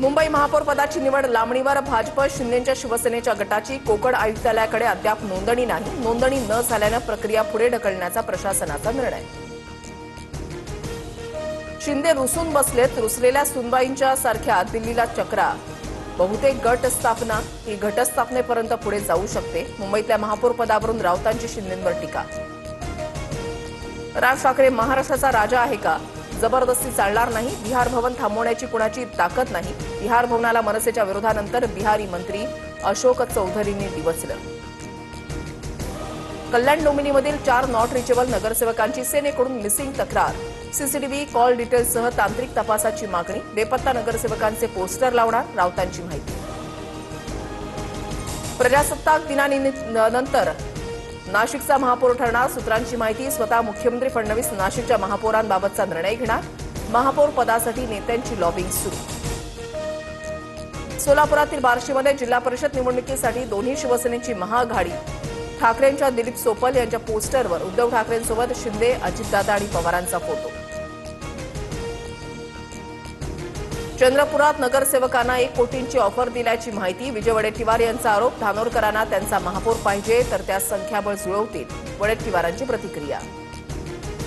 मुंबई महापौर पदाची निवड लांबणीवर भाजप शिंदेच्या शिवसेनेच्या गटाची कोकण आयुक्तालयाकडे अद्याप नोंदणी नाही। नोंदणी न झाल्याने प्रक्रिया पुढे ढकलण्याचा प्रशासनाचा निर्णय। शिंदे रुसून बसलेत। रुसलेल्या सुनबाईंच्या सारख्या दिल्लीला चक्रा। बहुतेक गट स्थापना ही घटस्थापनेपर्यंत पुढे जाऊ शकते। मुंबईतल्या महापौर पदावरून राऊतांची शिंदेंवर टीका। राज ठाकरे महाराष्ट्राचा राजा आहे का? जबरदस्ती चालणार नाही। बिहार भवन थांबवण्याची कुणाची ताकद नाही। बिहार भवनाला मनसेच्या विरोधानंतर बिहारी मंत्री अशोक चौधरींनी डिवचलं। कल्याण डोंबिवलीमधील 4 नॉट रिचेबल नगरसेवकांची सेनेकडून मिसिंग तक्रार। सीसीटीव्ही कॉल डिटेल्ससह तांत्रिक तपासाची मागणी। बेपत्ता नगरसेवकांचे पोस्टर लावणार, राऊतांची माहिती। प्रजासत्ताक दिनानंतर नाशिकचा महापौर ठरणार, सूत्रांची माहिती। स्वतः मुख्यमंत्री फडणवीस नाशिकच्या महापौरांबाबतचा निर्णय घेणार। महापौर पदासाठी नेत्यांची लॉबिंग सुरू। सोलापुरातील बार्शीमध्ये जिल्हा परिषद निवडणुकीसाठी दोन्ही शिवसेनेची महाआघाडी। ठाकरेंच्या दिलीप सोपल यांच्या पोस्टरवर उद्धव ठाकरेंसोबत शिंदे, अजितदादा आणि पवारांचा फोटो। चंद्रपुरात नगरसेवकांना 1 कोटींची ऑफर दिल्याची माहिती। विजय वडेट्टीवार यांचा आरोप। धानोरकरांना त्यांचा महापौर पाहिजे तर त्या संख्याबळ जुळवतील, वडेट्टीवारांची प्रतिक्रिया।